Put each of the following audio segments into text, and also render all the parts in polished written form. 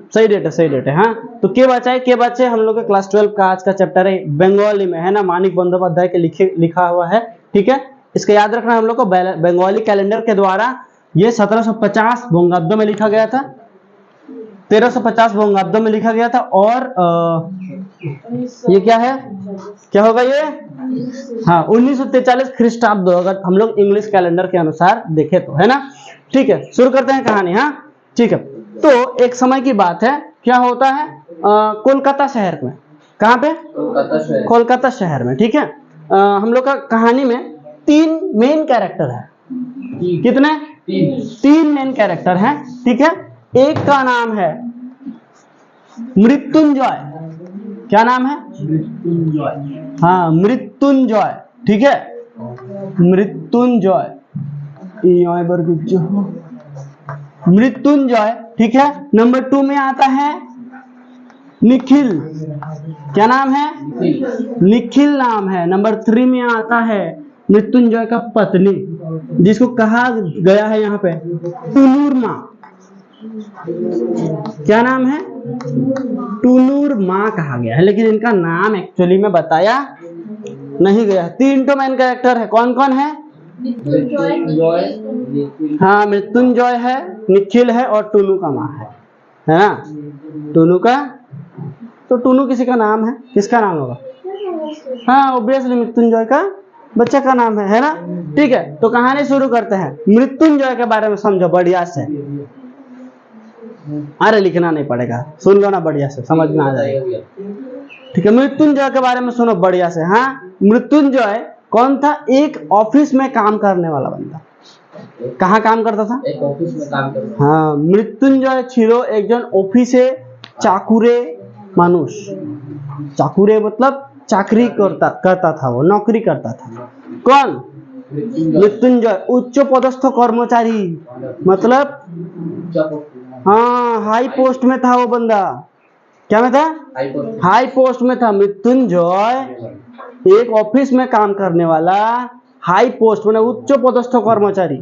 सही डेट है। हाँ, तो के बच्चे हम लोग के क्लास 12 का आज का चैप्टर है बंगाली में, है ना, मानिक बंदोपाध्याय के लिखा हुआ है। ठीक है, इसका याद रखना हम लोग को बंगाली कैलेंडर के द्वारा ये 1750 बंगाब्दों में लिखा गया था, 1350 बंगाब्दों में लिखा गया था, और ये क्या है, क्या होगा ये, हाँ 1943 ख्रीष्टाब्द अगर हम लोग इंग्लिश कैलेंडर के अनुसार देखें तो, है ना। ठीक है, शुरू करते हैं कहानी। हाँ ठीक है, तो एक समय की बात है, क्या होता है, कोलकाता शहर में, कहाँ पे, कोलकाता शहर में। ठीक है, हम लोग का कहानी में 3 मेन कैरेक्टर है। कितने, 3 मेन कैरेक्टर हैं। ठीक है, एक का नाम है मृत्युंजय, क्या नाम है, हाँ मृत्युंजय। ठीक है, मृत्युंजय, मृत्युंजय। ठीक है, नंबर 2 में आता है निखिल, क्या नाम है, निखिल नाम है। नंबर 3 में आता है मृत्युंजय का पत्नी, जिसको कहा गया है यहाँ पे टूनूर माँ, क्या नाम है, टूनूर माँ कहा गया है, लेकिन इनका नाम एक्चुअली में बताया नहीं गया। 3 तो मेन कैरेक्टर है, कौन कौन है, हाँ मृत्युंजय है, निखिल है और टूनू का माँ है ना। टूनू का, तो टूनू किसी का नाम है, किसका नाम होगा, हाँ ऑब्वियसली मृत्युंजय का बच्चा का नाम है ना। ठीक है, तो कहानी शुरू करते हैं। मृत्युंजय के बारे में समझो बढ़िया से, अरे लिखना नहीं पड़ेगा, सुन लो ना बढ़िया से, समझ में आ जाएगा। ठीक है, मृत्युंजय के बारे में सुनो बढ़िया से। हाँ, मृत्युंजय कौन था, एक ऑफिस में काम करने वाला बंदा। कहाँ काम करता था, एक ऑफिस में काम करता था। हाँ, मृत्युंजय छिलो एक जन ऑफिसे चाकुरे मानुष, चाकुरे मतलब चाकरी करता था, वो नौकरी करता था। कौन, मृत्युंजय उच्च पदस्थ कर्मचारी, मतलब हाँ हाई पोस्ट में था वो बंदा। क्या में था, हाई पोस्ट में था। मृत्युंजय एक ऑफिस में काम करने वाला, हाई पोस्ट में, उच्च पदस्थ कर्मचारी।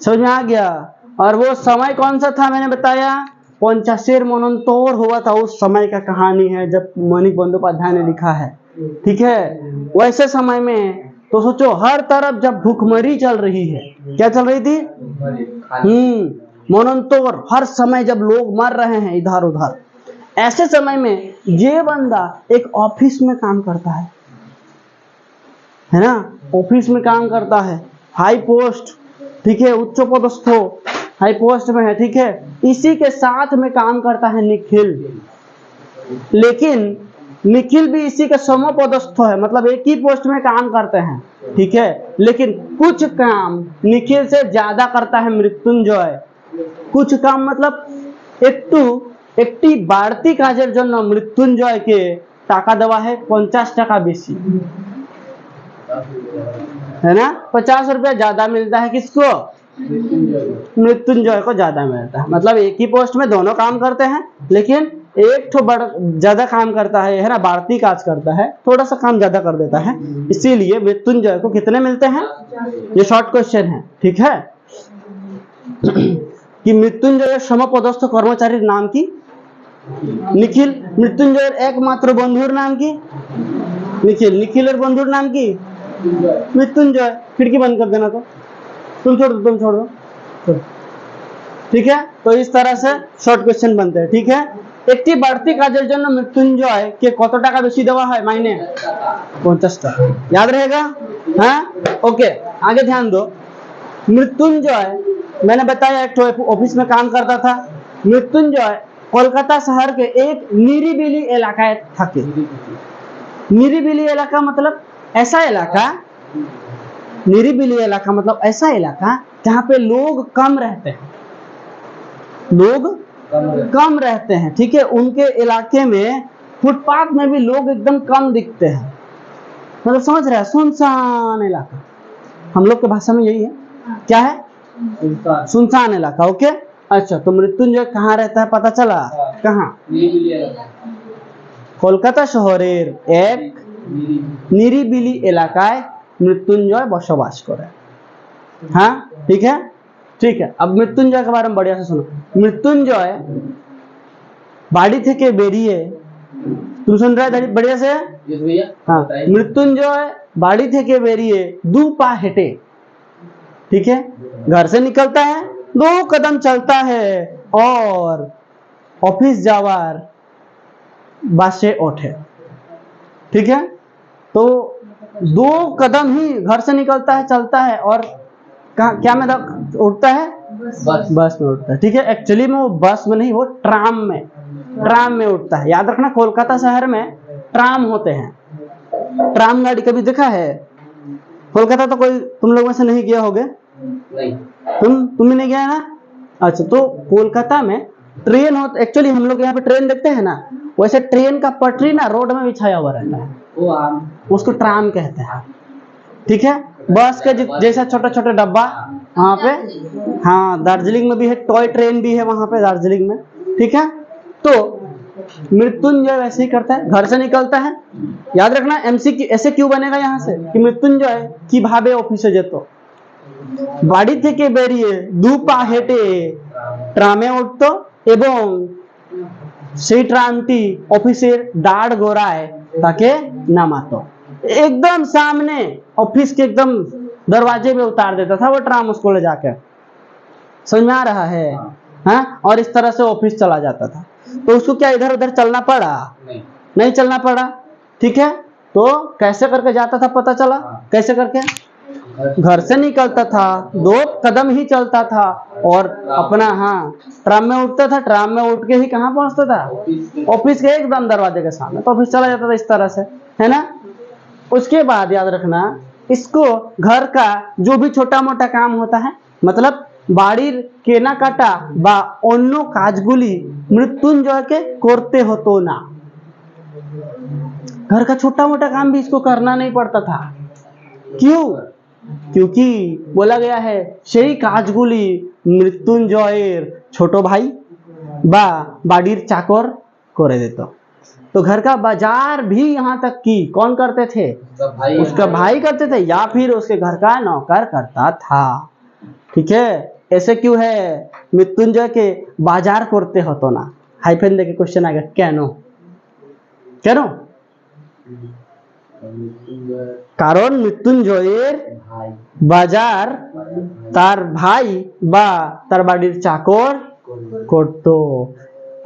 समझ में आ गया। और वो समय कौन सा था, मैंने बताया पंचाशेर मनोन्तोर हुआ था, उस समय का कहानी है जब मानिक बंदोपाध्याय ने लिखा है। ठीक है, वैसे समय में तो सोचो हर तरफ जब भूखमरी चल रही है, क्या चल रही थी, मनोन्तोर, हर समय जब लोग मर रहे हैं इधर उधर, ऐसे समय में ये बंदा एक ऑफिस में काम करता है ना, ऑफिस में काम करता है, हाई पोस्ट। ठीक है, उच्च पदस्थ हाई पोस्ट में है। ठीक है, इसी के साथ में काम करता है निखिल, लेकिन निखिल भी इसी के समपदस्थ है, मतलब एक ही पोस्ट में काम करते हैं। ठीक है, लेकिन कुछ काम निखिल से ज्यादा करता है मृत्युंजय। कुछ काम मतलब একটি বাড়তি কাজের জন্য মৃত্যুঞ্জয়কে টাকা দেওয়া है 50 টাকা বেশি, है ना, 50 रुपया ज्यादा मिलता है, किसको, मृत्युंजय को ज्यादा मिलता है। मतलब एक ही पोस्ट में दोनों काम करते हैं, लेकिन एक तो ज्यादा काम करता है ना, बढ़ती काज करता है, थोड़ा सा काम ज्यादा कर देता है, इसीलिए मृत्युंजय को कितने मिलते हैं, ये शॉर्ट क्वेश्चन है। ठीक है, कि मृत्युंजय समपदस्थ कर्मचारी नाम की निखिल, मृत्युंजय एकमात्र बंधुर नाम की निखिल, निखिलेर बंधुर नाम की मृत्युंजय। खिड़की बंद कर देना, तो तुम छोड़ दो। ठीक है, तो इस तरह से शॉर्ट क्वेश्चन बनते हैं। ठीक है, একটি বাড়তি কাজের জন্য মৃত্যুঞ্জয় কে কত টাকা বেশি দেওয়া হয় मायने 50 টাকা, याद रहेगा। हाँ ओके, आगे ध्यान दो। मृत्युंजय मैंने बताया एक ऑफिस में काम करता था। मृत्युंजय कोलकाता शहर के एक निरीबिली इलाका থাকে। निरीबिली इलाका मतलब ऐसा इलाका, निरीबिली इलाका मतलब ऐसा इलाका जहाँ पे लोग कम रहते हैं, लोग कम रहते हैं। ठीक है, उनके इलाके में फुटपाथ में भी लोग एकदम कम दिखते हैं, मतलब समझ रहे हैं, सुनसान इलाका, हम लोग के भाषा में यही है, क्या है, सुनसान इलाका। ओके, अच्छा, तो मृत्युंजय कहाँ रहता है पता चला, कहाँ, कोलकाता शहरेर एक निरीबिली एलाकाय मृत्युंजय बसबास करे। हाँ ठीक है, ठीक है, अब मृत्युंजय के बारे में बढ़िया से सुनो। मृत्युंजय बाड़ी थे बेरिए, तुम सुन रहे हैं बढ़िया से? हाँ, मृत्युंजय बाड़ी थे बेरिए 2 पा हेटे, ठीक है, घर से निकलता है, 2 कदम चलता है और ऑफिस जावार बासे ओठे, ठीक है। तो 2 कदम ही घर से निकलता है, चलता है और क्या में उठता है? बस में उठता है, ठीक है। एक्चुअली में वो बस में नहीं, वो ट्राम में उठता है। याद रखना, कोलकाता शहर में ट्राम होते हैं। ट्राम गाड़ी कभी देखा है? कोलकाता तो कोई तुम लोगों में से नहीं गया होगे? नहीं। तुम ही नहीं गया है ना? अच्छा, तो कोलकाता में ट्रेन होता, एक्चुअली हम लोग यहाँ पे ट्रेन देखते हैं ना, वैसे ट्रेन का पटरी ना रोड में बिछाया हुआ रहता है, उसको ट्राम कहते हैं, ठीक है। बस के जैसा छोटा छोटा डब्बा वहाँ पे, हाँ, दार्जिलिंग में भी है, टॉय ट्रेन भी है वहाँ पे दार्जिलिंग में, ठीक है। तो मृत्युंजय वैसे ही करता है, घर से निकलता है। याद रखना, एमसीक्यू ऐसे क्यों बनेगा यहाँ से कि मृत्युंजय की भावे ऑफिस जेतो बाड़ी থেকে বেরিয়ে 2 পা হেঁটে ট্রামে উঠতো এবং সেই ট্রামটি অফিসের দাঁড় গোড়ায় তাকে नामातो, एकदम सामने ऑफिस के एकदम दरवाजे में उतार देता था वो ट्राम उसको ले जाकर। समझ में आ रहा है? हाँ, और इस तरह से ऑफिस चला जाता था। तो उसको क्या इधर उधर चलना पड़ा? नहीं चलना पड़ा, ठीक है। तो कैसे करके जाता था पता चला? कैसे करके? घर से निकलता था, 2 कदम ही चलता था और अपना, हाँ, ट्राम में उठता था, ट्राम में उठ के ही कहाँ पहुंचता था? ऑफिस के एकदम दरवाजे के सामने, तो ऑफिस चला जाता था इस तरह से, है ना। उसके बाद याद रखना, इसको घर का जो भी छोटा मोटा काम होता है, मतलब বাড়ির কেনাকাটা বা অন্য কাজগুলি মৃত্যুঞ্জয়কে করতে হতো না। घर का छोटा मोटा काम भी इसको करना नहीं पड़ता था। क्यों? क्योंकि बोला गया है সেই কাজগুলি মৃত্যুঞ্জয়ের ছোট ভাই বা বাড়ির চাকর করে দিত। तो घर का बाजार भी यहाँ तक कि कौन करते थे? उसका भाई करते थे या फिर उसके घर का नौकर करता था, ठीक है। ऐसे क्यों है? मृत्युंजय के बाजार करते हो तो ना, हाइफेन देके क्वेश्चन आ गया, क्यों? क्यों? कारण मृत्युंजयेर बाजार तार भाई बा तार बाड़ीर चाकर करतो,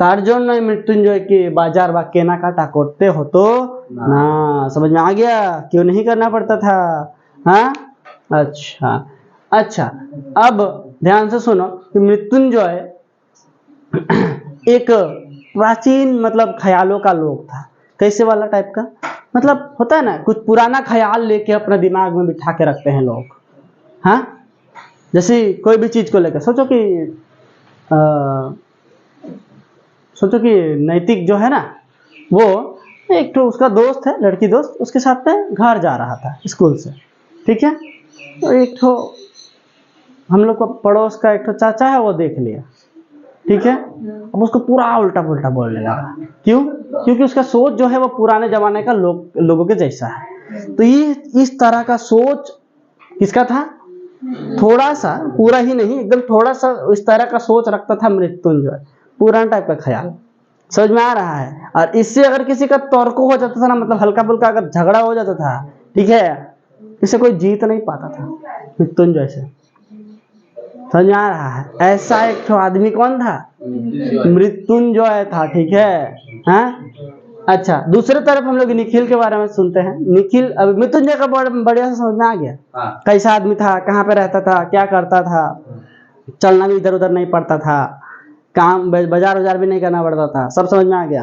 तार जन्य मृत्युंजय के बाजार बा केनाकाटा करते होतो ना। समझ में आ गया क्यों नहीं करना पड़ता था? हाँ, अच्छा अच्छा। अब ध्यान से सुनो कि मृत्युंजय एक प्राचीन मतलब ख्यालों का लोग था। कैसे वाला टाइप का? मतलब होता है ना, कुछ पुराना ख्याल लेके अपने दिमाग में बिठा के रखते हैं लोग। हाँ, जैसे कोई भी चीज को लेकर सोचो कि नैतिक जो है ना, वो एक तो उसका दोस्त है, लड़की दोस्त, उसके साथ में घर जा रहा था स्कूल से, ठीक है। तो एक तो हम लोग को पड़ोस का एक तो चाचा है, वो देख लिया, ठीक है। अब उसको पूरा उल्टा पुल्टा बोलने लगा। क्यों? क्योंकि उसका सोच जो है वो पुराने जमाने का लोगों के जैसा है। तो ये इस तरह का सोच किसका था? थोड़ा सा, पूरा ही नहीं, एकदम थोड़ा सा इस तरह का सोच रखता था मृत्युंजय, पुराना टाइप का ख्याल। समझ में आ रहा है? और इससे अगर किसी का तर्क हो जाता था ना, मतलब हल्का फुल्का अगर झगड़ा हो जाता था, ठीक है, इससे कोई जीत नहीं पाता था मृत्युंजय से। समझ में आ रहा है? ऐसा एक तो आदमी कौन था? मृत्युंजय था, ठीक है। हाँ, अच्छा। दूसरे तरफ हम लोग निखिल के बारे में सुनते हैं। निखिल, अब मृत्युंजय का बढ़िया से समझ में आ गया। कैसा आदमी था, कहाँ पे रहता था, क्या करता था, चलना भी इधर उधर नहीं पड़ता था, काम बाजार भी नहीं करना पड़ता था, सब समझ में आ गया।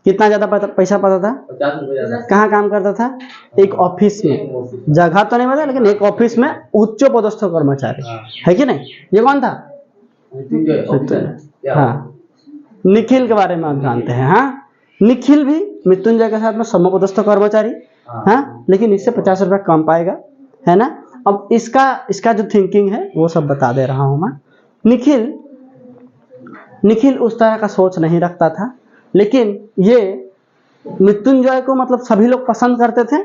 कितना ज्यादा पैसा पाता था? 50 रुपये। कहाँ काम करता था? एक ऑफिस में, जगह तो नहीं पता, लेकिन एक ऑफिस में उच्च पदस्थ कर्मचारी, है कि नहीं? ये कौन था? हाँ, निखिल के बारे में आप जानते हैं। हाँ, निखिल भी मृत्युंजय के साथ में समपदस्थ कर्मचारी, हाँ, लेकिन इससे 50 रुपया कम पाएगा, है ना। अब इसका जो थिंकिंग है वो सब बता दे रहा हूं मैं। निखिल उस तरह का सोच नहीं रखता था, लेकिन ये मृत्युंजय को मतलब सभी लोग पसंद करते थे,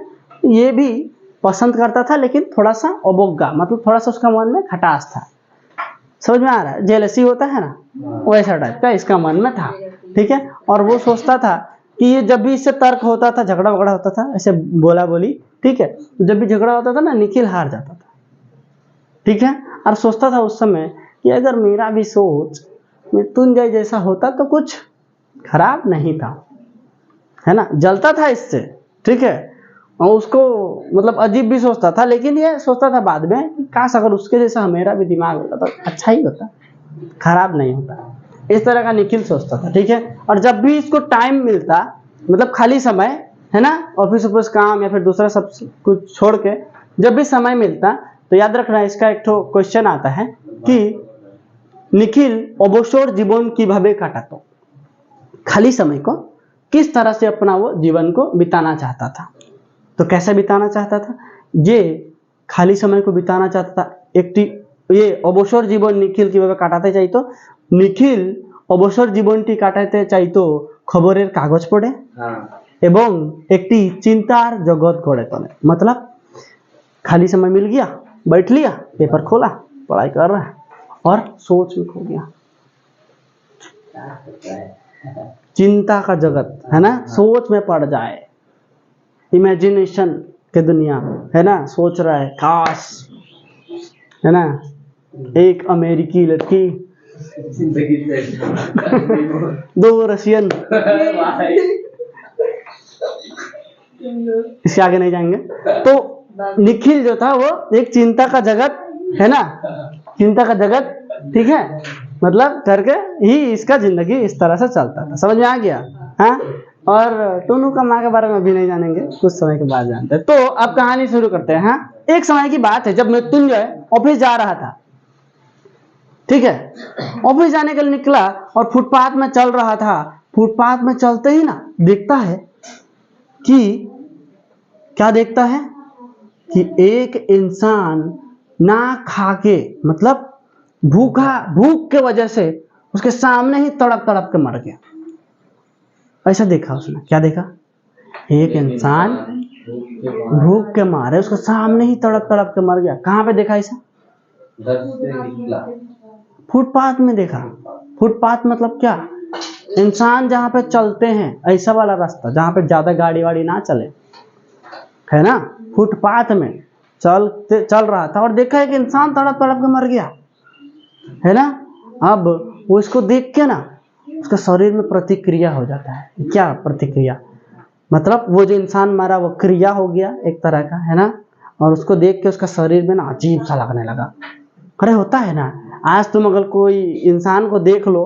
ये भी पसंद करता था, लेकिन थोड़ा सा अवज्ञा, मतलब थोड़ा सा उसका मन में खटास था। समझ में आ रहा है? जेलसी होता है ना, वैसा टाइप का इसका मन में था, ठीक है। और वो सोचता था कि ये जब भी इससे तर्क होता था, झगड़ा वगड़ा होता था, ऐसे बोला बोली, ठीक है, जब भी झगड़ा होता था ना, निखिल हार जाता था, ठीक है। और सोचता था उस समय कि अगर मेरा भी सोच मृत्युंजय जैसा होता तो कुछ खराब नहीं था, है ना, जलता था इससे, ठीक है। और उसको मतलब अजीब भी सोचता था, लेकिन ये सोचता था बाद में कि काश अगर उसके जैसा मेरा भी दिमाग होता तो अच्छा ही होता, खराब नहीं होता, इस तरह का निखिल सोचता था, ठीक है। और जब भी इसको टाइम मिलता, मतलब खाली समय, है ना, ऑफिस ऑफिस काम या फिर दूसरा सब कुछ छोड़ के जब भी समय मिलता, तो याद रखना इसका एक तो क्वेश्चन आता है कि निखिल অবসর জীবন কিভাবে কাটাতো, खाली समय को किस तरह से अपना वो जीवन को बिताना चाहता था। तो कैसे बिताना चाहता था, ये खाली समय को बिताना चाहता था, ये অবসর জীবন নিখিল কিভাবে কাটাতে চাইতো, নিখিল অবসর জীবনটি কাটাতে চাইতো খবরের কাগজ পড়ে এবং একটি চিন্তার জগৎ গড়ে তোলে। मतलब खाली समय मिल गया, बैठ लिया, पेपर खोला, पढ़ाई कर रहा है और सोच में खो गया, चिंता का जगत, है ना, सोच में पड़ जाए, इमेजिनेशन के दुनिया, है ना, सोच रहा है काश, है ना, एक अमेरिकी लड़की, 2 रशियन, इसके आगे नहीं जाएंगे। तो निखिल जो था वो एक चिंता का जगत, है ना, चिंता का जगत, ठीक है, मतलब करके ही इसका जिंदगी इस तरह से चलता था। समझ में आ गया? हाँ। और टोनू का माँ के बारे में अभी नहीं जानेंगे, कुछ समय के बाद जानते हैं। तो अब कहानी शुरू करते हैं। हाँ, एक समय की बात है जब मृत्युंजय ऑफिस जा रहा था, ठीक है, ऑफिस जाने के लिए निकला और फुटपाथ में चल रहा था। फुटपाथ में चलते ही ना देखता है कि क्या देखता है कि एक इंसान ना खा के, मतलब भूख के वजह से उसके सामने ही तड़प तड़प के मर गया। ऐसा देखा उसने, क्या देखा, एक इंसान भूख के मारे उसके सामने ही तड़प तड़प के मर गया। कहाँ पे देखा ऐसा? फुटपाथ में देखा। फुटपाथ मतलब क्या, इंसान जहाँ पे चलते हैं, ऐसा वाला रास्ता जहाँ पे ज्यादा गाड़ी वाड़ी ना चले, है ना, फुटपाथ में चल रहा था और देखा एक इंसान तड़प तड़प के मर गया, है ना। अब वो इसको देख के ना उसका शरीर में प्रतिक्रिया हो जाता है। क्या प्रतिक्रिया, मतलब वो जो इंसान मरा वो क्रिया हो गया एक तरह का, है ना। और उसको देख के उसका शरीर में ना अजीब सा लगने लगा। अरे होता है ना, आज तुम अगर कोई इंसान को देख लो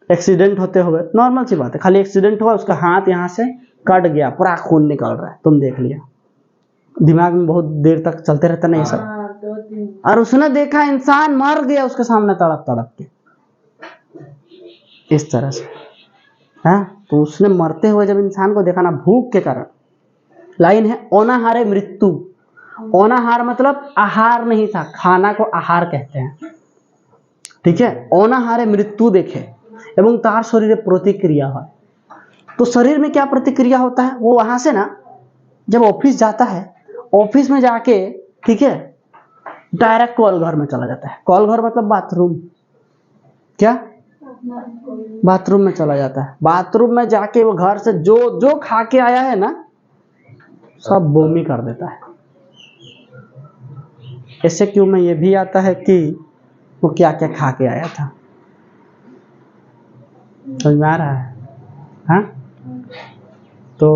एक्सीडेंट होते हुए, नॉर्मल सी बात है, खाली एक्सीडेंट हुआ, उसका हाथ यहाँ से कट गया, पूरा खून निकल रहा है, तुम देख लिया, दिमाग में बहुत देर तक चलते रहता नहीं सब। और उसने देखा इंसान मर गया उसके सामने तड़प तड़प के, इस तरह से, हाँ। तो उसने मरते हुए जब इंसान को देखा ना, भूख के कारण, लाइन है ओनाहारे मृत्यु। ओनाहार मतलब आहार नहीं था, खाना को आहार कहते हैं, ठीक है। ओनाहारे मृत्यु देखे एवं तार शरीर प्रतिक्रिया है। तो शरीर में क्या प्रतिक्रिया होता है, वो वहां से ना जब ऑफिस जाता है, ऑफिस में जाके, ठीक है, डायरेक्ट कॉल घर में चला जाता है। कॉल घर मतलब बाथरूम, क्या, बाथरूम में चला जाता है। बाथरूम में जाके वो घर से जो जो खा के आया है ना, सब बोमी कर देता है। इससे क्यों में ये भी आता है कि वो क्या क्या खा के आया था, समझ में आ रहा है? हाँ, तो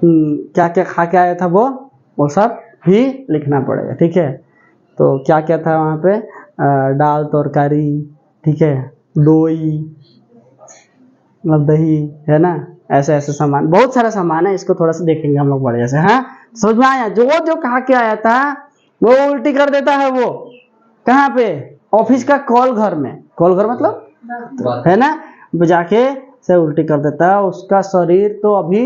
क्या क्या खा के आया था वो सब भी लिखना पड़ेगा, ठीक है। तो क्या क्या था वहाँ पे, दाल तरकारी, ठीक है, दही, मतलब दही, है ना, ऐसे ऐसे सामान, बहुत सारा सामान है, इसको थोड़ा सा देखेंगे हम लोग बढ़िया से। हाँ, समझ में आया? जो जो खा के आया था वो उल्टी कर देता है। वो कहाँ पे, ऑफिस का कॉल घर में। कॉल घर मतलब, है ना, जाके से उल्टी कर देता है। उसका शरीर तो अभी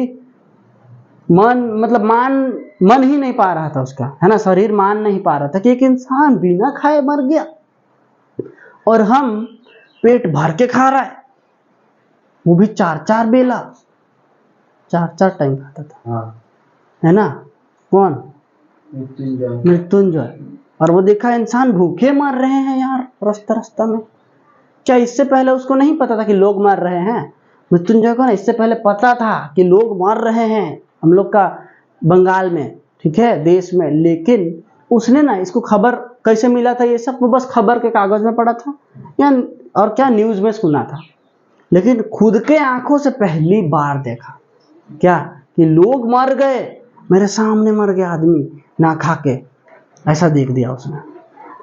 मन ही नहीं पा रहा था उसका, है ना, शरीर मान नहीं पा रहा था कि एक इंसान बिना खाए मर गया और हम पेट भर के खा रहा है, वो भी 4-4 बेला, 4-4 टाइम खाता था, है ना। कौन? मृत्युंजय। और वो देखा इंसान भूखे मर रहे हैं यार रास्ता रास्ता में। क्या इससे पहले उसको नहीं पता था कि लोग मर रहे हैं? मृत्युंजय को ना इससे पहले पता था कि लोग मर रहे हैं हम लोग का बंगाल में, ठीक है, देश में, लेकिन उसने ना इसको खबर कैसे मिला था ये सब, वो बस खबर के कागज में पढ़ा था या और क्या न्यूज में सुना था, लेकिन खुद के आंखों से पहली बार देखा क्या कि लोग मर गए, मेरे सामने मर गया आदमी ना खा के, ऐसा देख दिया उसने,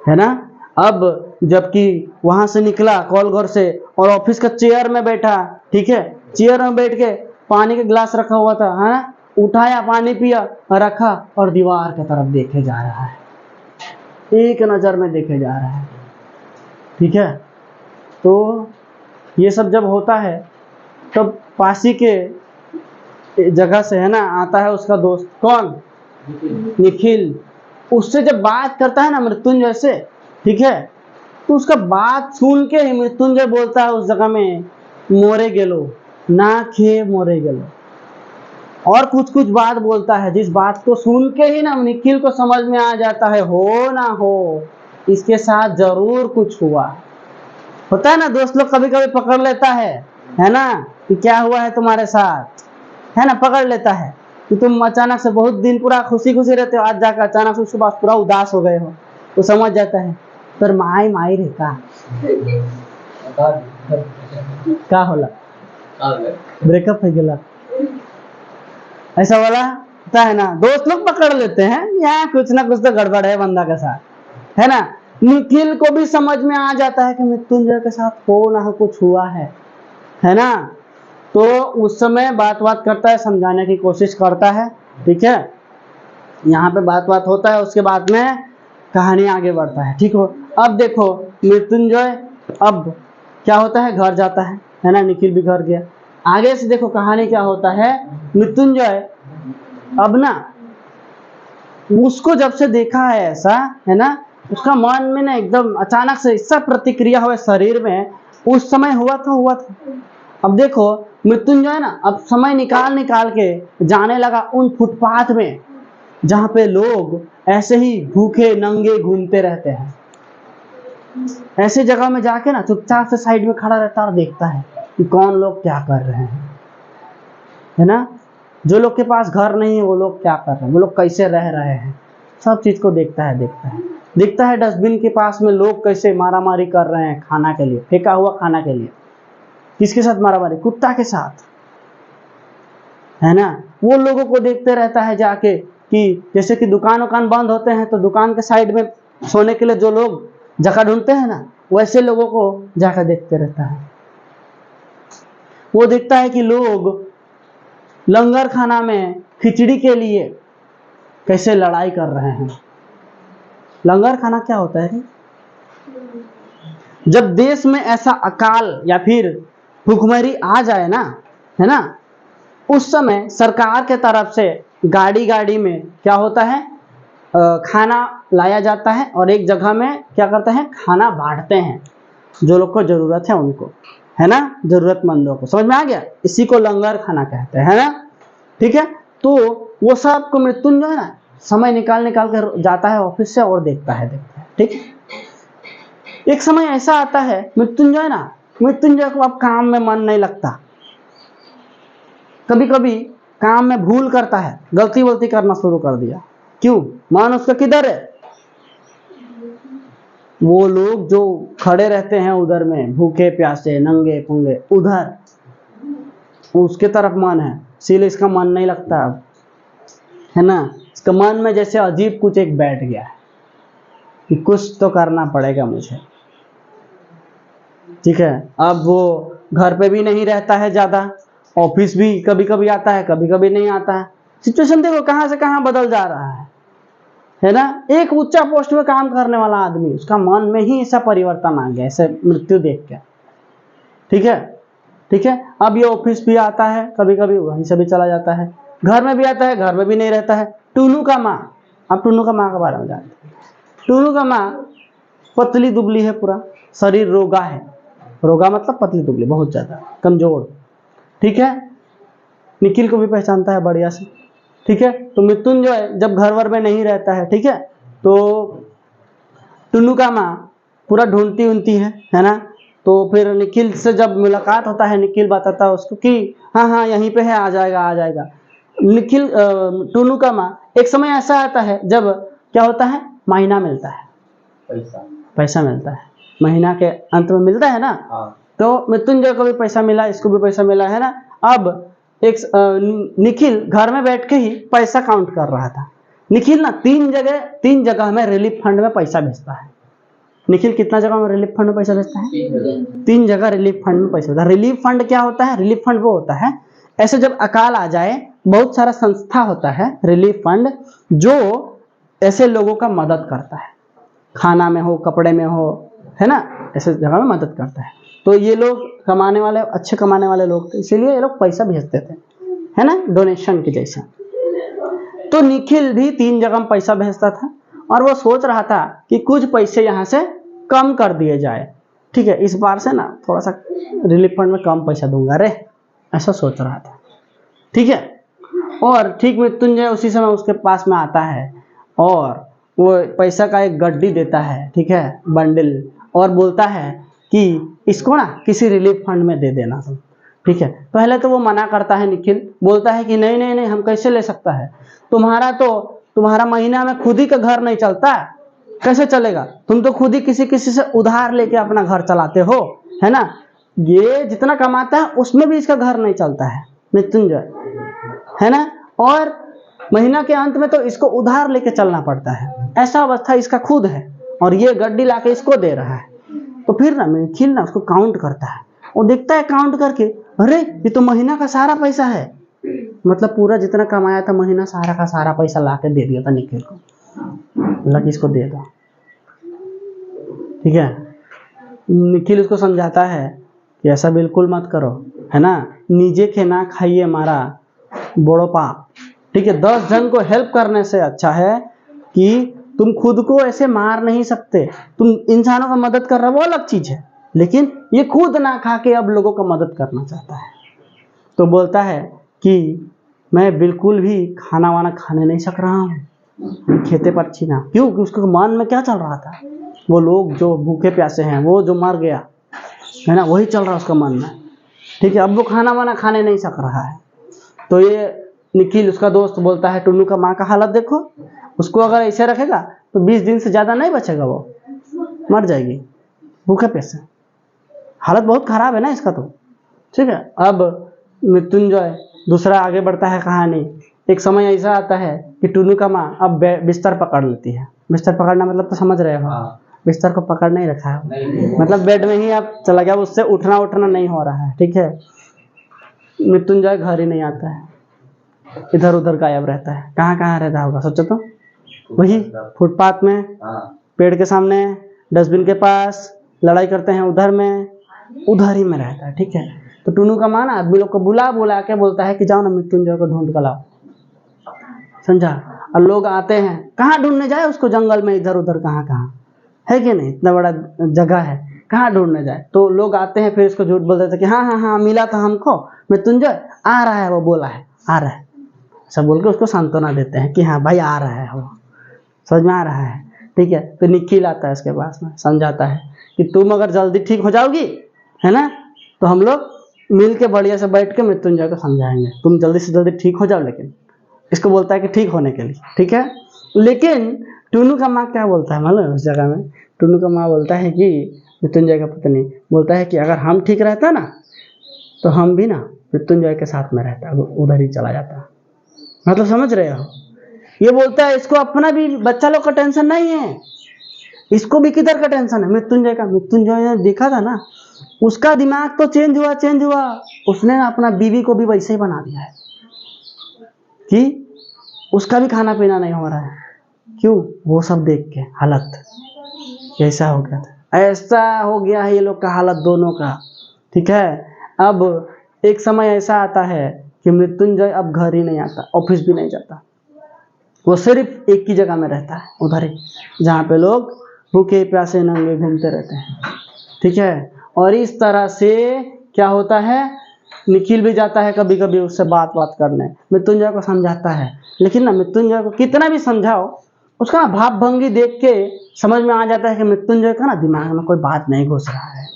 है ना। अब जबकि वहां से निकला कॉल घर से और ऑफिस का चेयर में बैठा, ठीक है, चेयर में बैठ के पानी का गिलास रखा हुआ था, है ना, उठाया, पानी पिया, रखा और दीवार की तरफ देखे जा रहा है, एक नजर में देखे जा रहा है, ठीक है। तो ये सब जब होता है तब पासी के जगह से, है ना, आता है उसका दोस्त, कौन, निखिल। उससे जब बात करता है ना मृत्युंजय से, ठीक है, तो उसका बात सुन के ही मृत्युंजय बोलता है उस जगह में, मोरे गेलो ना खे मोरे गेलो, और कुछ कुछ बात बोलता है, जिस बात को सुन के ही ना निखिल को समझ में आ जाता है, हो ना हो इसके साथ जरूर कुछ हुआ। होता है ना, दोस्त लोग कभी कभी पकड़ लेता है ना, कि क्या हुआ है तुम्हारे साथ, है ना, पकड़ लेता है कि तुम अचानक से बहुत दिन पूरा खुशी खुशी रहते हो, आज जाकर अचानक से उसके पास पूरा उदास हो गए हो, तो समझ जाता है पर माई माई रे का होला ब्रेकअप है गेला, ऐसा वाला होता है ना, दोस्त लोग पकड़ लेते हैं यहाँ कुछ ना कुछ तो गड़बड़ है बंदा के साथ, है ना। निखिल को भी समझ में आ जाता है कि मृत्युंजय के साथ हो ना हो कुछ हुआ है ना। तो उस समय बात करता है, समझाने की कोशिश करता है, ठीक है, यहाँ पे बात होता है, उसके बाद में कहानी आगे बढ़ता है, ठीक हो। अब देखो मृत्युंजय अब क्या होता है, घर जाता है ना, निखिल भी घर गया। आगे से देखो कहानी क्या होता है, मृत्युंजय अब ना उसको जब से देखा है ऐसा, है ना, उसका मन में ना एकदम अचानक से ऐसा प्रतिक्रिया हुआ शरीर में, उस समय हुआ था। अब देखो मृत्युंजय ना अब समय निकाल के जाने लगा उन फुटपाथ में जहां पे लोग ऐसे ही भूखे नंगे घूमते रहते हैं। ऐसे जगह में जाके ना चुपचाप से साइड में खड़ा रहता और देखता है कि कौन लोग क्या कर रहे हैं, है ना। जो लोग के पास घर नहीं है वो लोग क्या कर रहे हैं, वो लोग कैसे रह रहे हैं, सब चीज को देखता है। डस्टबिन के पास में लोग कैसे मारामारी कर रहे हैं खाना के लिए, फेंका हुआ खाना के लिए। किसके साथ मारामारी? कुत्ता के साथ, है ना। वो लोगों को देखते रहता है जाके कि जैसे कि दुकान बंद होते हैं तो दुकान के साइड में सोने के लिए जो लोग जगह ढूंढते हैं ना, वैसे लोगों को जाकर देखते रहता है। वो देखता है कि लोग लंगर खाना में खिचड़ी के लिए कैसे लड़ाई कर रहे हैं। लंगर खाना क्या होता है? जब देश में ऐसा अकाल या फिर भूखमरी आ जाए ना, है ना, उस समय सरकार के तरफ से गाड़ी में क्या होता है, खाना लाया जाता है और एक जगह में क्या करते हैं, खाना बांटते हैं जो लोग को जरूरत है उनको, है ना, जरूरतमंदों को। समझ में आ गया? इसी को लंगर खाना कहते हैं, है ना, ठीक है। तो वो सब को मृत्युंजय ना समय निकाल कर जाता है ऑफिस से और देखता है, ठीक। एक समय ऐसा आता है मृत्युंजय को अब काम में मन नहीं लगता, कभी कभी काम में भूल करता है, गलती करना शुरू कर दिया। क्यों? मन उसका किधर है? वो लोग जो खड़े रहते हैं उधर में, भूखे प्यासे नंगे पुंगे, उधर उसके तरफ मन है, इसीलिए इसका मन नहीं लगता अब, है ना। इसका मन में जैसे अजीब कुछ एक बैठ गया है कि कुछ तो करना पड़ेगा मुझे, ठीक है। अब वो घर पे भी नहीं रहता है ज्यादा, ऑफिस भी कभी कभी आता है, कभी कभी नहीं आता है। सिचुएशन देखो कहां से कहां बदल जा रहा है ना। एक ऊंचा पोस्ट में काम करने वाला आदमी, उसका मन में ही ऐसा परिवर्तन आ गया, ऐसे मृत्यु देख के, ठीक है। अब ये ऑफिस भी आता है कभी कभी, वहीं से भी चला जाता है, घर में भी आता है, घर में भी नहीं रहता है। टूनू का माँ, आप टूनू का माँ के बारे में जानते हैं? टूनू का माँ पतली दुबली है, पूरा शरीर रोगा है, रोगा मतलब पतली दुबली, बहुत ज्यादा कमजोर, ठीक है। निखिल को भी पहचानता है बढ़िया से, ठीक है। तो मृत्युंजय जब घर वर में नहीं रहता है, ठीक है, तो टुन्नू का माँ पूरा ढूंढती उनती है ना। तो फिर निखिल से जब मुलाकात होता है, निखिल बताता है उसको कि हाँ हाँ यहीं पे है, आ जाएगा आ जाएगा। निखिल टुन्नू का माँ, एक समय ऐसा आता है जब क्या होता है, महीना मिलता है, पैसा मिलता है, महीना के अंत में मिलता है ना। तो मृत्युंजय को भी पैसा मिला, इसको भी पैसा मिला है ना। अब एक निखिल घर में बैठ के ही पैसा काउंट कर रहा था। निखिल ना तीन जगह में रिलीफ फंड में पैसा भेजता है। निखिल कितना जगह में रिलीफ फंड में पैसा भेजता है? 3 जगह रिलीफ फंड में पैसा भेजता है। रिलीफ फंड क्या होता है? रिलीफ फंड वो होता है, ऐसे जब अकाल आ जाए, बहुत सारा संस्था होता है रिलीफ फंड जो ऐसे लोगों का मदद करता है, खाना में हो, कपड़े में हो, है ना, ऐसे जगह में मदद करता है। तो ये लोग कमाने वाले, अच्छे कमाने वाले लोग थे, इसीलिए ये लोग पैसा भेजते थे, है ना, डोनेशन के जैसा। तो निखिल भी 3 जगह में पैसा भेजता था और वो सोच रहा था कि कुछ पैसे यहाँ से कम कर दिए जाए। ठीक है, इस बार से ना थोड़ा सा रिलीफ फंड में कम पैसा दूंगा रे, ऐसा सोच रहा था। ठीक है, और ठीक मृत्युंजय उसी समय उसके पास में आता है और वो पैसा का एक गड्डी देता है, ठीक है, बंडल, और बोलता है कि इसको ना किसी रिलीफ फंड में दे देना तुम। ठीक है, पहले तो वो मना करता है निखिल, बोलता है कि नहीं नहीं नहीं, हम कैसे ले सकता है, तुम्हारा महीना में खुद ही का घर नहीं चलता, कैसे चलेगा, तुम तो खुद ही किसी से उधार लेके अपना घर चलाते हो, है ना, ये जितना कमाता है उसमें भी इसका घर नहीं चलता है मृत्युंजय, है ना, और महीना के अंत में तो इसको उधार लेके चलना पड़ता है, ऐसा अवस्था इसका खुद है, और ये गड्डी लाके इसको दे रहा है। तो फिर ना निखिल ना उसको काउंट करता है, वो देखता है काउंट करके, अरे ये तो महीना का सारा पैसा है, मतलब पूरा जितना कमाया था महीना सारा का सारा पैसा लाके दे दिया था निखिल को, बोला कि इसको दे दो। ठीक है, निखिल उसको समझाता है कि ऐसा बिल्कुल मत करो, है ना, नीचे के ना खाइए मारा बड़ो पाप। ठीक है, 10 जन को हेल्प करने से अच्छा है कि तुम खुद को ऐसे मार नहीं सकते, तुम इंसानों का मदद कर रहे हो वो अलग चीज है, लेकिन ये खुद ना खा के अब लोगों का मदद करना चाहता है। तो बोलता है कि मैं बिल्कुल भी खाना वाना खाने नहीं सक रहा हूँ, खेते पर छीना, क्यों कि उसके मन में क्या चल रहा था, वो लोग जो भूखे प्यासे हैं, वो जो मर गया है ना, वही चल रहा है उसका मन में। ठीक है, अब वो खाना वाना खाने नहीं सक रहा है। तो ये निखिल उसका दोस्त बोलता है, टुन्नू का माँ का हालत देखो, उसको अगर ऐसे रखेगा तो 20 दिन से ज़्यादा नहीं बचेगा, वो मर जाएगी भूखे प्यासे, हालत बहुत खराब है ना इसका तो। ठीक है, अब मृत्युंजय दूसरा आगे बढ़ता है कहानी। एक समय ऐसा आता है कि टुन्नू का माँ अब बिस्तर पकड़ लेती है। बिस्तर पकड़ना मतलब तो समझ रहे हो, बिस्तर को पकड़ नहीं रखा है, मतलब बेड में ही अब चला गया, उससे उठना नहीं हो रहा है। ठीक है, मृत्युंजय घर ही नहीं आता है, इधर उधर गायब रहता है। कहाँ रहता होगा सोचो तो, वही फुटपाथ में, पेड़ के सामने, डस्टबिन के पास, लड़ाई करते हैं उधर ही में रहता है। ठीक है, तो टुन्नू का माँ आदमी लोग को बुला के बोलता है कि जाओ ना मृत्युंजय को ढूंढ कर लाओ, समझा। और लोग आते हैं, कहाँ ढूंढने जाए उसको, जंगल में इधर उधर कहाँ है कि नहीं, इतना बड़ा जगह है, कहाँ ढूंढने जाए। तो लोग आते हैं, फिर इसको झूठ बोल देते कि हाँ मिला था हमको, मृत्युंजय आ रहा है, वो बोला है आ रहा है, सब बोल के उसको सांत्वना देते हैं कि हाँ भाई आ रहा है, वो समझ में आ रहा है। ठीक है, तो निखिल आता है उसके पास में, समझाता है कि तुम अगर जल्दी ठीक हो जाओगी, है ना, तो हम लोग मिल के बढ़िया से बैठ के मृत्युंजय को समझाएंगे, तुम जल्दी से जल्दी ठीक हो जाओ। लेकिन इसको बोलता है कि ठीक होने के लिए, ठीक है, लेकिन टुन्नू का माँ क्या बोलता है मालूम है उस जगह में, टुन्नू का माँ बोलता है कि मृत्युंजय का पत्नी बोलता है कि अगर हम ठीक रहता ना तो हम भी ना मृत्युंजय के साथ में रहता, उधर ही चला जाता। मतलब समझ रहे हो, ये बोलता है इसको अपना भी बच्चा लोग का टेंशन नहीं है, इसको भी किधर का टेंशन है, मृत्युंजय का। मृत्युंजय ने देखा था ना, उसका दिमाग तो चेंज हुआ, उसने अपना बीवी को भी वैसे ही बना दिया है कि उसका भी खाना पीना नहीं हो रहा है। क्यों? वो सब देख के हालत कैसा हो गया था, ऐसा हो गया है ये लोग का हालत दोनों का। ठीक है, अब एक समय ऐसा आता है कि मृत्युंजय अब घर ही नहीं आता, ऑफिस भी नहीं जाता, वो सिर्फ एक ही जगह में रहता है, उधर ही जहाँ पे लोग भूखे प्यासे नंगे घूमते रहते हैं। ठीक है, और इस तरह से क्या होता है, निखिल भी जाता है कभी कभी उससे बात करने, मृत्युंजय को समझाता है, लेकिन ना मृत्युंजय को कितना भी समझाओ उसका ना भाव भंगी देख के समझ में आ जाता है कि मृत्युंजय का ना दिमाग में कोई बात नहीं घुस रहा है।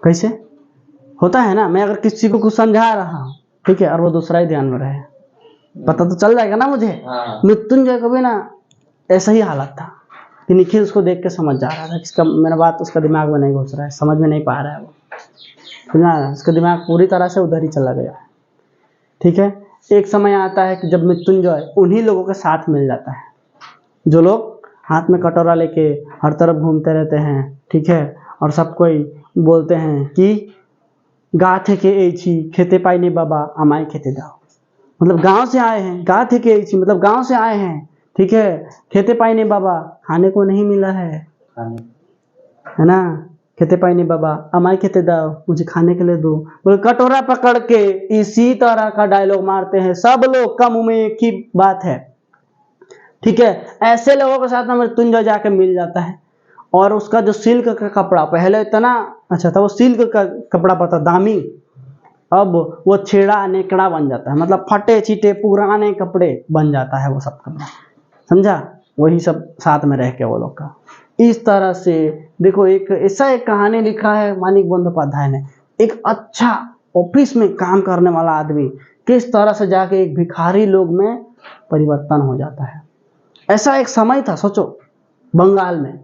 कैसे होता है ना, मैं अगर किसी को कुछ समझा रहा हूँ, ठीक है, और वो दूसरा ही ध्यान में रहे, पता तो चल जाएगा ना मुझे। मृत्युंजय को भी ना ऐसा ही हालत था कि निखिल उसको देख के समझ जा रहा था कि इसका मेरा बात उसका दिमाग में नहीं घुस रहा है, समझ में नहीं पा रहा है वो ना, उसका दिमाग पूरी तरह से उधर ही चला गया। ठीक है, एक समय आता है कि जब मृत्युंजय उन्हीं लोगों के साथ मिल जाता है जो लोग हाथ में कटोरा लेके हर तरफ घूमते रहते हैं, ठीक है, और सब कोई बोलते हैं कि गा थे के एची खेते पाई नहीं बाबा अमाई खेते दाओ, मतलब गांव से आए हैं, गा थे के एची मतलब गांव से आए हैं, ठीक है, खेते पाई नहीं बाबा खाने को नहीं मिला है ना, खेते पाई नहीं बाबा अमाई खेते दाओ मुझे खाने के लिए दो, बोले कटोरा पकड़ के इसी तरह का डायलॉग मारते हैं सब लोग का मुंह में एक ही बात है। ठीक है, ऐसे लोगों के साथ में मृत्युंजय जाके मिल जाता है और उसका जो सिल्क का कपड़ा पहले इतना अच्छा था, वो सिल्क का कपड़ा पता दामी, अब वो छेड़ा नेकड़ा बन जाता है, मतलब फटे चीटे पुराने कपड़े बन जाता है वो सब कपड़ा, समझा, वही सब साथ में रह के वो लोग का। इस तरह से देखो एक ऐसा एक कहानी लिखा है मानिक बंदोपाध्याय ने, एक अच्छा ऑफिस में काम करने वाला आदमी किस तरह से जाके एक भिखारी लोग में परिवर्तन हो जाता है। ऐसा एक समय था, सोचो बंगाल में,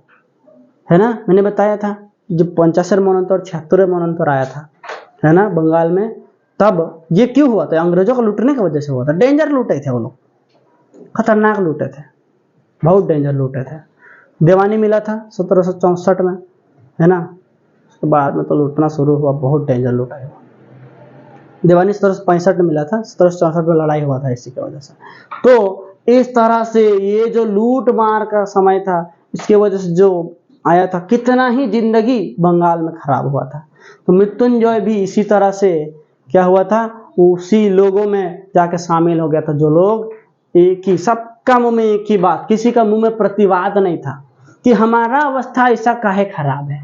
है ना, मैंने बताया था जब 75 मनोन्तर 76 मनोन्तर आया था, है ना, बंगाल में, तब ये क्यों हुआ था, अंग्रेजों को लूटने की वजह से हुआ था। डेंजर लूटे थे वो लोग, खतरनाक लूटे थे, बहुत डेंजर लूटे थे। देवानी मिला था 1764 में, है ना, उसके बाद में तो लूटना शुरू हुआ, बहुत डेंजर लूटा है। देवानी 1765 में मिला था, 1764 में लड़ाई हुआ था इसी की वजह से। तो इस तरह से ये जो लूट मार का समय था, इसके वजह से जो आया था, कितना ही जिंदगी बंगाल में खराब हुआ था। तो मृत्युंजय भी इसी तरह से क्या हुआ था, उसी लोगों में जाके शामिल हो गया था जो लोग एक ही, सबका मुंह में एक ही बात, किसी का मुंह में प्रतिवाद नहीं था कि हमारा अवस्था ऐसा काहे खराब है।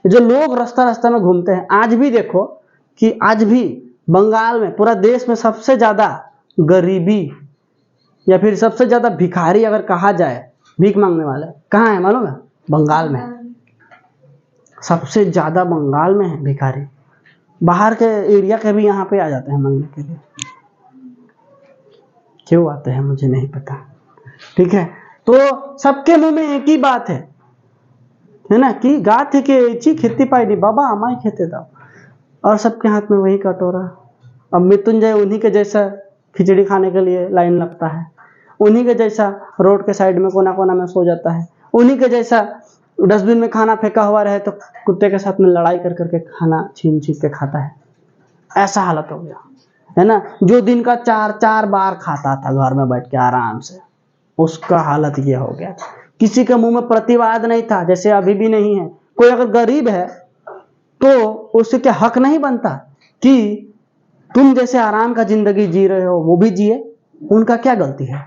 जो लोग रास्ता रास्ता में घूमते हैं, आज भी देखो कि आज भी बंगाल में, पूरा देश में सबसे ज्यादा गरीबी या फिर सबसे ज्यादा भिखारी अगर कहा जाए, भीख मांगने वाले कहाँ है मालूम है, बंगाल में सबसे ज्यादा बंगाल में है भिखारी। बाहर के एरिया के भी यहाँ पे आ जाते हैं मांगने के लिए, क्यों आते हैं मुझे नहीं पता। ठीक है, तो सबके मुंह में एक ही बात है ना, कि गा थे के एची खेती पाई नहीं बाबा हमारे खेते दाओ, और सबके हाथ में वही कटोरा। अब मृत्युंजय उन्हीं के जैसा खिचड़ी खाने के लिए लाइन लगता है, उन्हीं के जैसा रोड के साइड में कोना कोना में सो जाता है, उन्हीं के जैसा डस्टबिन में खाना फेंका हुआ रहे तो कुत्ते के साथ में लड़ाई कर करके खाना छीन छीन के खाता है। ऐसा हालत हो गया है ना, जो दिन का 4-4 बार खाता था घर में बैठ के आराम से, उसका हालत ये हो गया। किसी के मुंह में प्रतिवाद नहीं था, जैसे अभी भी नहीं है। कोई अगर गरीब है तो उससे क्या हक नहीं बनता कि तुम जैसे आराम का जिंदगी जी रहे हो वो भी जिए? उनका क्या गलती है?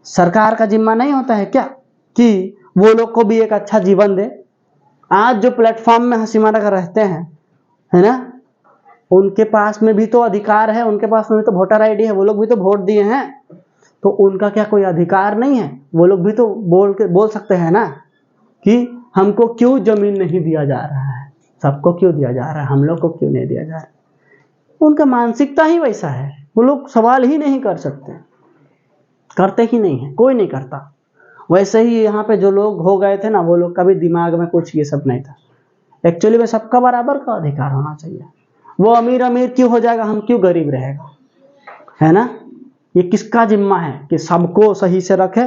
सरकार का जिम्मा नहीं होता है क्या कि वो लोग को भी एक अच्छा जीवन दे? आज जो प्लेटफॉर्म में हंसी मारा कर रहते हैं, है ना, उनके पास में भी तो अधिकार है, उनके पास में भी तो वोटर आईडी है, वो लोग भी तो वोट दिए हैं, तो उनका क्या कोई अधिकार नहीं है? वो लोग भी तो बोल सकते हैं ना कि हमको क्यों जमीन नहीं दिया जा रहा है, सबको क्यों दिया जा रहा है, हम लोग को क्यों नहीं दिया जा रहा है? उनका मानसिकता ही वैसा है, वो लोग सवाल ही नहीं कर सकते, करते ही नहीं है, कोई नहीं करता। वैसे ही यहाँ पे जो लोग हो गए थे ना, वो लोग का भी दिमाग में कुछ ये सब नहीं था। एक्चुअली में सबका बराबर का अधिकार होना चाहिए। वो अमीर अमीर क्यों हो जाएगा, हम क्यों गरीब रहेगा, है ना? ये किसका जिम्मा है कि सबको सही से रखे,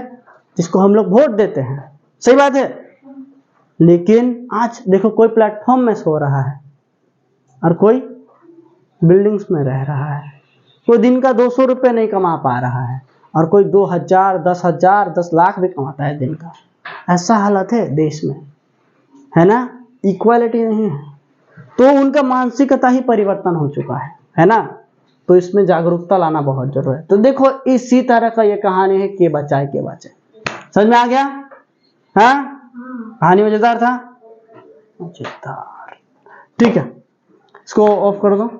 जिसको हम लोग वोट देते हैं, सही बात है। लेकिन आज देखो कोई प्लेटफॉर्म में सो रहा है और कोई बिल्डिंग्स में रह रहा है, कोई दिन का 200 रुपये नहीं कमा पा रहा है और कोई 2000, 10,000, 10 लाख भी कमाता है दिन का। ऐसा हालत है देश में, है ना, इक्वालिटी नहीं है। तो उनका मानसिकता ही परिवर्तन हो चुका है ना, तो इसमें जागरूकता लाना बहुत जरूरी है। तो देखो इसी तरह का ये कहानी है, के बचाए के बचाए। समझ में आ गया? हाँ, कहानी मजेदार था, मजेदार। ठीक है, इसको ऑफ कर दो।